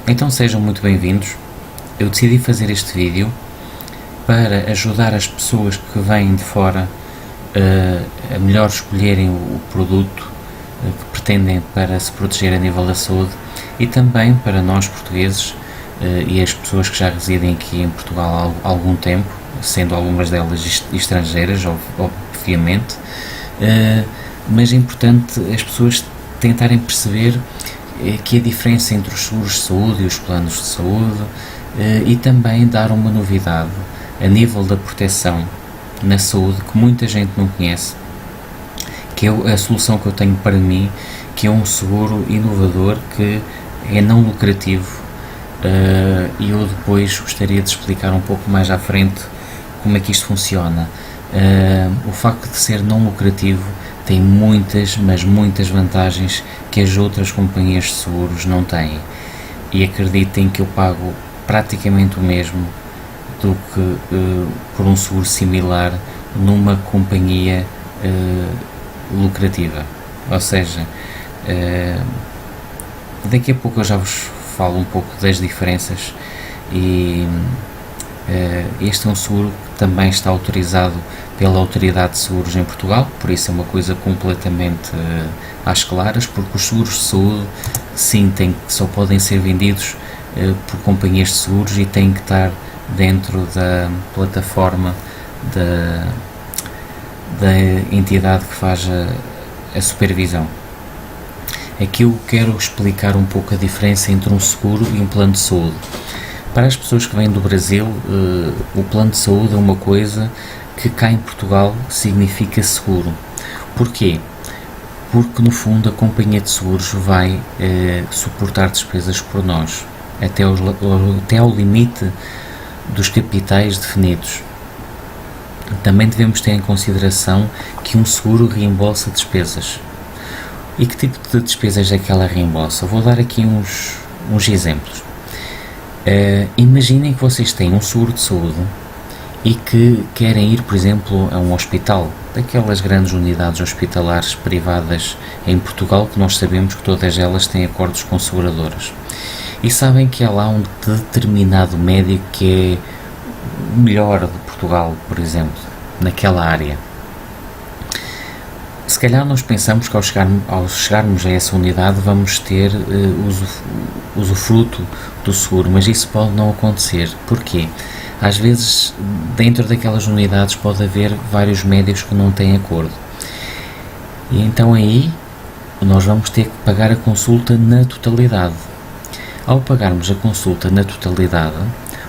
Então sejam muito bem-vindos. Eu decidi fazer este vídeo para ajudar as pessoas que vêm de fora a melhor escolherem o produto que pretendem para se proteger a nível da saúde e também para nós portugueses e as pessoas que já residem aqui em Portugal há algum tempo, sendo algumas delas estrangeiras, obviamente, mas é importante as pessoas tentarem perceber que a diferença entre os seguros de saúde e os planos de saúde e também dar uma novidade a nível da proteção na saúde que muita gente não conhece, que é a solução que eu tenho para mim, que é um seguro inovador que é não lucrativo e eu depois gostaria de explicar um pouco mais à frente como é que isto funciona. O facto de ser não lucrativo tem muitas, mas muitas vantagens que as outras companhias de seguros não têm, e acreditem que eu pago praticamente o mesmo do que por um seguro similar numa companhia lucrativa. Ou seja, daqui a pouco eu já vos falo um pouco das diferenças e este é um seguro que também está autorizado pela Autoridade de Seguros em Portugal, por isso é uma coisa completamente às claras, porque os seguros de saúde sim só podem ser vendidos por companhias de seguros e têm que estar dentro da plataforma da entidade que faz a supervisão. Aqui eu quero explicar um pouco a diferença entre um seguro e um plano de saúde. Para as pessoas que vêm do Brasil, o plano de saúde é uma coisa que cá em Portugal significa seguro. Porquê? Porque no fundo a companhia de seguros vai suportar despesas por nós, até ao limite dos capitais definidos. Também devemos ter em consideração que um seguro reembolsa despesas. E que tipo de despesas é que ela reembolsa? Vou dar aqui uns exemplos. Imaginem que vocês têm um seguro de saúde e que querem ir, por exemplo, a um hospital, daquelas grandes unidades hospitalares privadas em Portugal, que nós sabemos que todas elas têm acordos com seguradoras. E sabem que há lá um determinado médico que é o melhor de Portugal, por exemplo, naquela área. Se calhar nós pensamos que ao chegarmos a essa unidade vamos ter usufruto do seguro, mas isso pode não acontecer. Porquê? Às vezes dentro daquelas unidades pode haver vários médicos que não têm acordo. E então aí nós vamos ter que pagar a consulta na totalidade. Ao pagarmos a consulta na totalidade,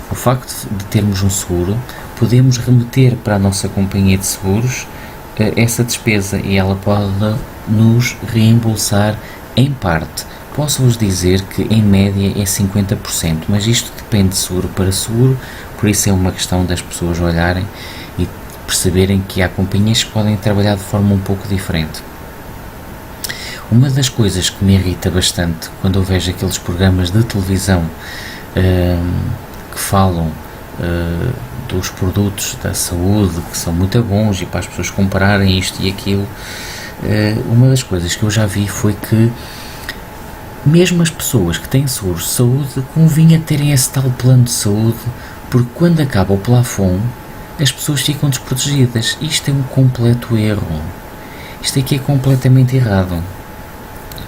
o facto de termos um seguro, podemos remeter para a nossa companhia de seguros essa despesa e ela pode nos reembolsar em parte. Posso-vos dizer que em média é 50%, mas isto depende de seguro para seguro, por isso é uma questão das pessoas olharem e perceberem que há companhias que podem trabalhar de forma um pouco diferente. Uma das coisas que me irrita bastante quando eu vejo aqueles programas de televisão que falam dos produtos da saúde, que são muito bons e para as pessoas comprarem isto e aquilo, uma das coisas que eu já vi foi que mesmo as pessoas que têm seguros de saúde convinha terem esse tal plano de saúde, porque quando acaba o plafond as pessoas ficam desprotegidas. Isto é um completo erro. Isto aqui é completamente errado.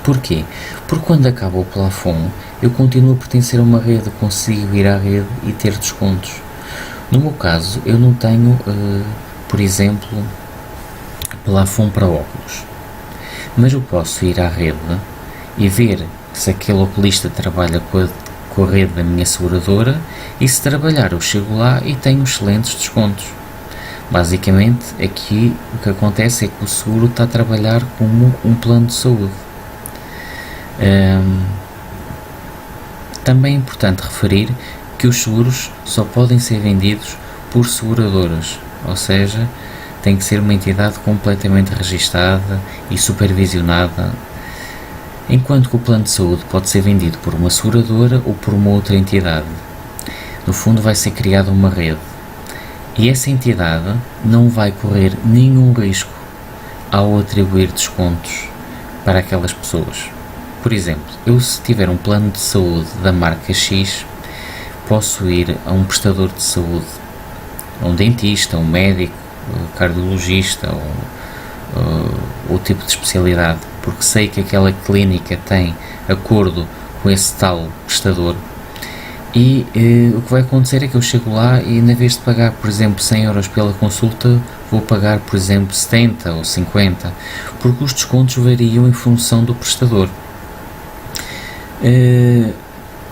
Porquê? Porque quando acaba o plafond eu continuo a pertencer a uma rede, consigo ir à rede e ter descontos. No meu caso, eu não tenho, por exemplo, plafond para óculos, mas eu posso ir à rede e ver se aquele oculista trabalha com a rede da minha seguradora e se trabalhar eu chego lá e tenho excelentes descontos. Basicamente, aqui o que acontece é que o seguro está a trabalhar como um plano de saúde. Também é importante referir que os seguros só podem ser vendidos por seguradoras, ou seja, tem que ser uma entidade completamente registada e supervisionada, enquanto que o plano de saúde pode ser vendido por uma seguradora ou por uma outra entidade. No fundo vai ser criada uma rede, e essa entidade não vai correr nenhum risco ao atribuir descontos para aquelas pessoas. Por exemplo, eu se tiver um plano de saúde da marca X, posso ir a um prestador de saúde, a um dentista, a um médico, um cardiologista ou tipo de especialidade, porque sei que aquela clínica tem acordo com esse tal prestador. E o que vai acontecer é que eu chego lá e, na vez de pagar, por exemplo, 100 euros pela consulta, vou pagar, por exemplo, 70 ou 50, porque os descontos variam em função do prestador.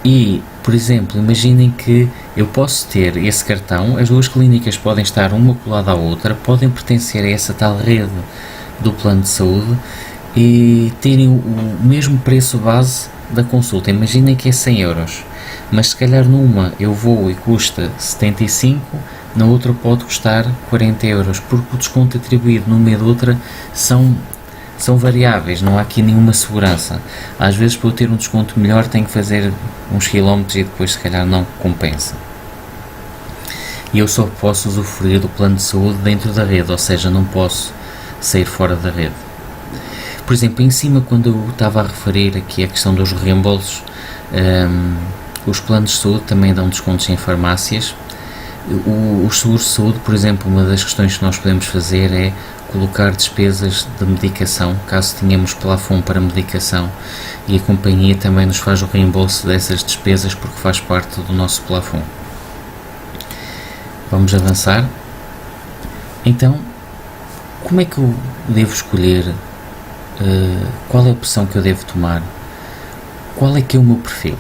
E, por exemplo, imaginem que eu posso ter esse cartão, as duas clínicas podem estar uma colada à outra, podem pertencer a essa tal rede do plano de saúde e terem o mesmo preço base da consulta. Imaginem que é 100 euros, mas se calhar numa eu vou e custa 75, na outra pode custar 40 euros, porque o desconto atribuído numa e outra são variáveis, não há aqui nenhuma segurança. Às vezes, para eu ter um desconto melhor, tenho que fazer uns quilómetros e depois se calhar não compensa. E eu só posso usufruir do plano de saúde dentro da rede, ou seja, não posso sair fora da rede. Por exemplo, em cima, quando eu estava a referir aqui a questão dos reembolsos, os planos de saúde também dão descontos em farmácias. Os seguros de saúde, por exemplo, uma das questões que nós podemos fazer é colocar despesas de medicação, caso tenhamos plafond para medicação, e a companhia também nos faz o reembolso dessas despesas porque faz parte do nosso plafond. Vamos avançar. Então, como é que eu devo escolher? Qual é a opção que eu devo tomar? Qual é que é o meu perfil?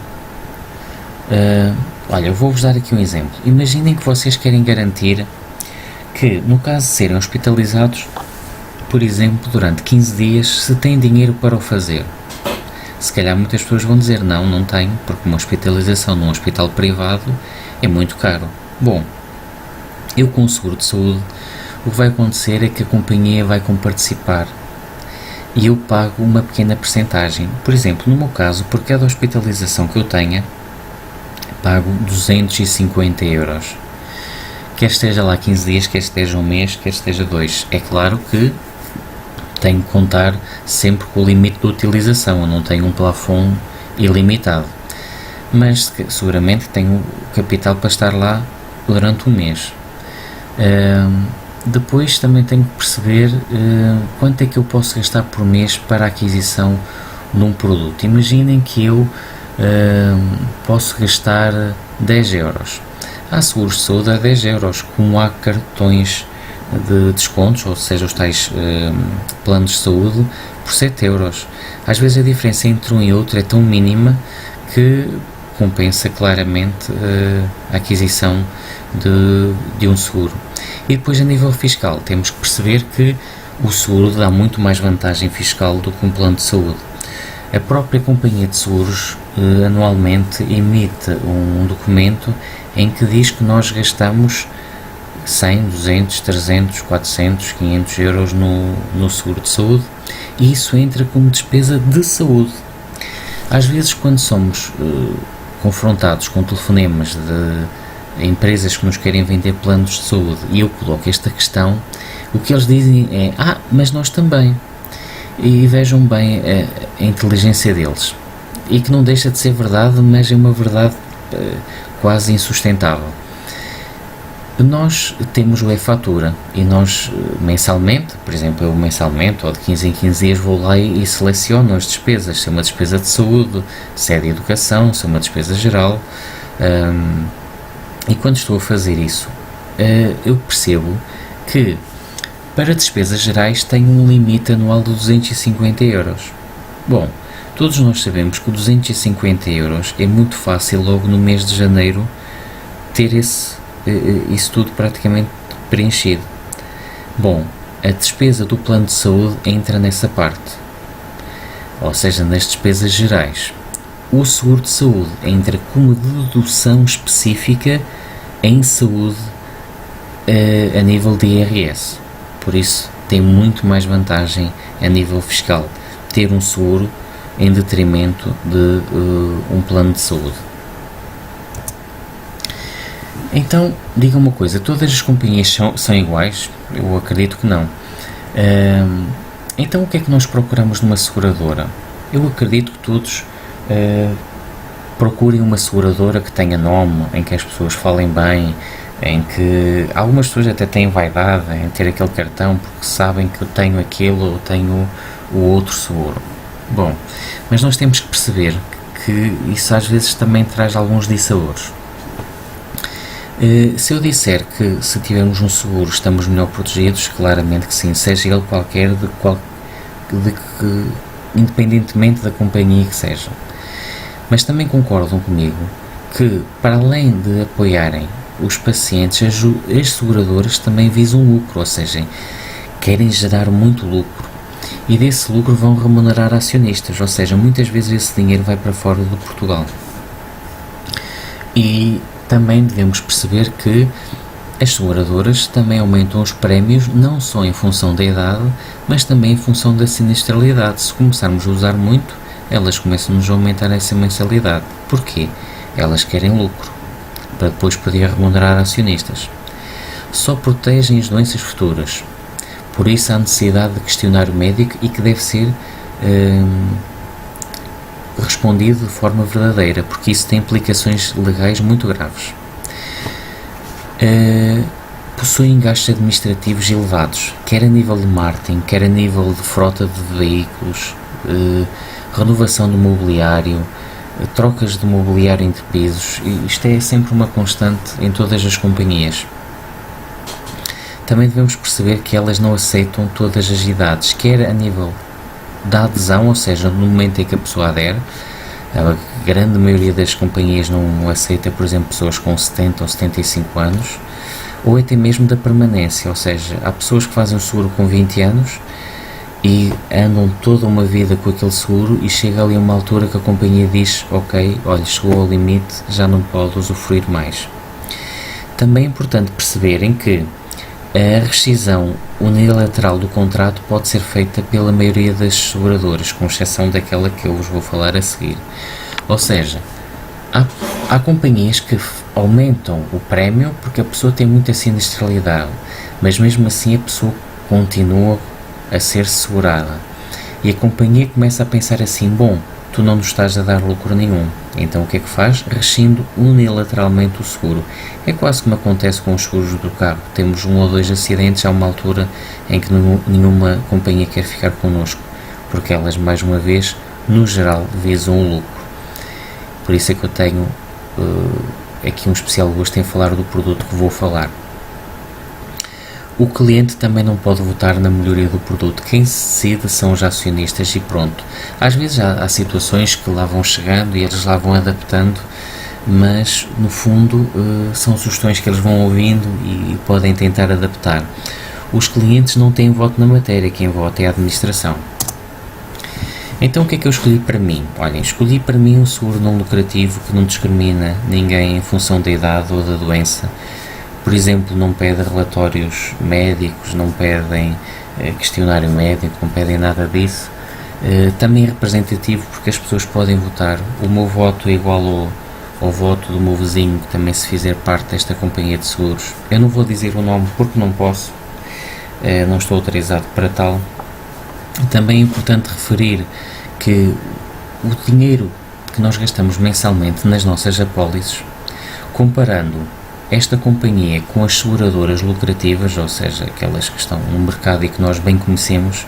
Olha, eu vou-vos dar aqui um exemplo. Imaginem que vocês querem garantir que, no caso de serem hospitalizados, por exemplo, durante 15 dias, se têm dinheiro para o fazer. Se calhar muitas pessoas vão dizer, não tenho, porque uma hospitalização num hospital privado é muito caro. Bom, eu com o seguro de saúde, o que vai acontecer é que a companhia vai comparticipar e eu pago uma pequena percentagem. Por exemplo, no meu caso, por cada hospitalização que eu tenha, pago 250 euros. Quer esteja lá 15 dias, quer esteja um mês, quer esteja 2. É claro que tenho que contar sempre com o limite de utilização, eu não tenho um plafond ilimitado. Mas seguramente tenho capital para estar lá durante um mês. Depois também tenho que perceber quanto é que eu posso gastar por mês para a aquisição de um produto. Imaginem que eu posso gastar 10 euros. Há seguros de saúde a 10 euros, como há cartões de descontos, ou seja, os tais planos de saúde, por 7 euros. Às vezes a diferença entre um e outro é tão mínima que compensa claramente a aquisição de um seguro. E depois, a nível fiscal, temos que perceber que o seguro dá muito mais vantagem fiscal do que um plano de saúde. A própria companhia de seguros anualmente emite um documento em que diz que nós gastamos 100, 200, 300, 400, 500 euros no seguro de saúde, e isso entra como despesa de saúde. Às vezes, quando somos confrontados com telefonemas de empresas que nos querem vender planos de saúde e eu coloco esta questão, o que eles dizem é: mas nós também. E vejam bem a inteligência deles, e que não deixa de ser verdade, mas é uma verdade quase insustentável. Nós temos o e-fatura e nós mensalmente, por exemplo, eu mensalmente ou de 15 em 15 dias vou lá e seleciono as despesas, se é uma despesa de saúde, se é de educação, se é uma despesa geral, e quando estou a fazer isso, eu percebo que para despesas gerais tenho um limite anual de 250 euros. Bom, todos nós sabemos que 250 euros é muito fácil logo no mês de janeiro ter isso tudo praticamente preenchido. Bom, a despesa do plano de saúde entra nessa parte, ou seja, nas despesas gerais. O seguro de saúde entra como dedução específica em saúde a nível de IRS. Por isso, tem muito mais vantagem a nível fiscal ter um seguro em detrimento de um plano de saúde. Então, diga uma coisa, todas as companhias são iguais? Eu acredito que não. Então, o que é que nós procuramos numa seguradora? Eu acredito que todos procurem uma seguradora que tenha nome, em que as pessoas falem bem, em que algumas pessoas até têm vaidade em ter aquele cartão porque sabem que eu tenho aquilo ou tenho o outro seguro. Bom, mas nós temos que perceber que isso às vezes também traz alguns dissabores. Se eu disser que se tivermos um seguro estamos melhor protegidos, claramente que sim, seja ele qualquer, independentemente da companhia que seja. Mas também concordam comigo que, para além de apoiarem os pacientes, as seguradoras também visam lucro, ou seja, querem gerar muito lucro. E desse lucro vão remunerar acionistas, ou seja, muitas vezes esse dinheiro vai para fora de Portugal. E também devemos perceber que as seguradoras também aumentam os prémios, não só em função da idade, mas também em função da sinistralidade. Se começarmos a usar muito, elas começam-nos a aumentar essa mensalidade. Porquê? Elas querem lucro, para depois poder remunerar acionistas. Só protegem as doenças futuras. Por isso há necessidade de questionário médico e que deve ser respondido de forma verdadeira, porque isso tem implicações legais muito graves. Possuem gastos administrativos elevados, quer a nível de marketing, quer a nível de frota de veículos, renovação do mobiliário, trocas de mobiliário entre pisos. Isto é sempre uma constante em todas as companhias. Também devemos perceber que elas não aceitam todas as idades, quer a nível da adesão, ou seja, no momento em que a pessoa adere. A grande maioria das companhias não aceita, por exemplo, pessoas com 70 ou 75 anos, ou até mesmo da permanência, ou seja, há pessoas que fazem o seguro com 20 anos e andam toda uma vida com aquele seguro e chega ali a uma altura que a companhia diz: ok, olha, chegou ao limite, já não pode usufruir mais. Também é importante perceberem que a rescisão unilateral do contrato pode ser feita pela maioria das seguradoras, com exceção daquela que eu vos vou falar a seguir. Ou seja, há companhias que aumentam o prémio porque a pessoa tem muita sinistralidade, mas mesmo assim a pessoa continua a ser segurada. E a companhia começa a pensar assim: bom, tu não nos estás a dar lucro nenhum. Então o que é que faz? Rescinde unilateralmente o seguro. É quase como acontece com os seguros do carro. Temos 1 ou 2 acidentes, há uma altura em que nenhuma companhia quer ficar connosco, porque elas, mais uma vez, no geral, visam o lucro. Por isso é que eu tenho aqui um especial gosto em falar do produto que vou falar. O cliente também não pode votar na melhoria do produto. Quem decide são os acionistas e pronto. Às vezes há situações que lá vão chegando e eles lá vão adaptando, mas no fundo são sugestões que eles vão ouvindo e podem tentar adaptar. Os clientes não têm voto na matéria, quem vota é a administração. Então o que é que eu escolhi para mim? Olhem, escolhi para mim um seguro não lucrativo que não discrimina ninguém em função da idade ou da doença. Por exemplo, não pede relatórios médicos, não pedem questionário médico, não pedem nada disso. Também é representativo porque as pessoas podem votar. O meu voto é igual ao voto do meu vizinho, que também se fizer parte desta companhia de seguros. Eu não vou dizer o nome porque não posso, não estou autorizado para tal. Também é importante referir que o dinheiro que nós gastamos mensalmente nas nossas apólices, comparando esta companhia com as seguradoras lucrativas, ou seja, aquelas que estão no mercado e que nós bem conhecemos,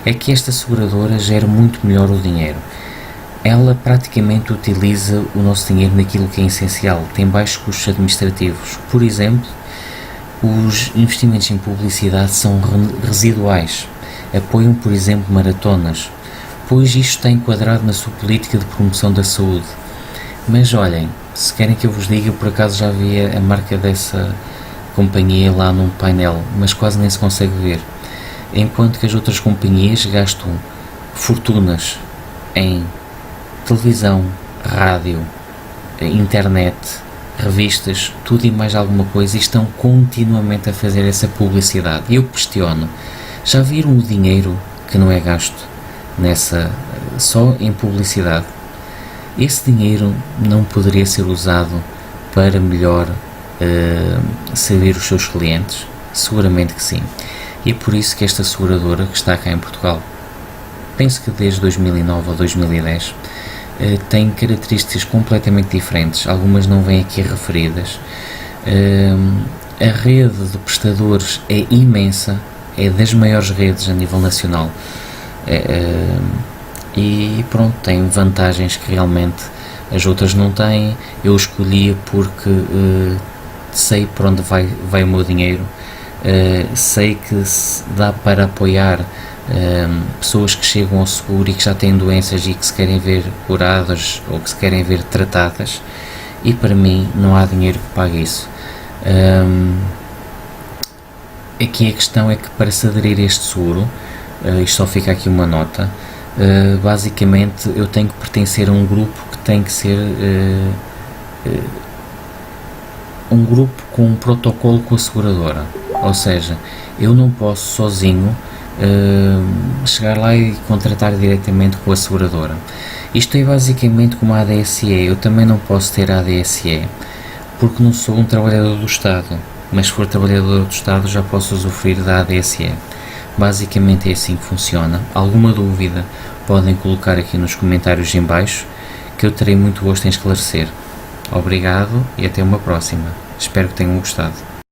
é que esta seguradora gera muito melhor o dinheiro. Ela praticamente utiliza o nosso dinheiro naquilo que é essencial, tem baixos custos administrativos. Por exemplo, os investimentos em publicidade são residuais, apoiam, por exemplo, maratonas, pois isto está enquadrado na sua política de promoção da saúde. Mas olhem, se querem que eu vos diga, por acaso já vi a marca dessa companhia lá num painel, mas quase nem se consegue ver. Enquanto que as outras companhias gastam fortunas em televisão, rádio, internet, revistas, tudo e mais alguma coisa, e estão continuamente a fazer essa publicidade. E eu questiono, já viram o dinheiro que não é gasto só em publicidade? Esse dinheiro não poderia ser usado para melhor servir os seus clientes? Seguramente que sim. E é por isso que esta seguradora, que está cá em Portugal, penso que desde 2009 ou 2010, tem características completamente diferentes, algumas não vêm aqui referidas. A rede de prestadores é imensa, é das maiores redes a nível nacional, e pronto, tem vantagens que realmente as outras não têm. Eu escolhi porque sei para onde vai o meu dinheiro, sei que dá para apoiar pessoas que chegam ao seguro e que já têm doenças e que se querem ver curadas ou que se querem ver tratadas, e para mim não há dinheiro que pague isso. Aqui a questão é que para se aderir a este seguro, isto só fica aqui uma nota, basicamente eu tenho que pertencer a um grupo que tem que ser um grupo com um protocolo com a seguradora, ou seja, eu não posso sozinho chegar lá e contratar diretamente com a seguradora. Isto é basicamente como a ADSE. Eu também não posso ter a ADSE porque não sou um trabalhador do Estado, mas se for trabalhador do Estado já posso usufruir da ADSE. Basicamente é assim que funciona. Alguma dúvida podem colocar aqui nos comentários em baixo, que eu terei muito gosto em esclarecer. Obrigado e até uma próxima. Espero que tenham gostado.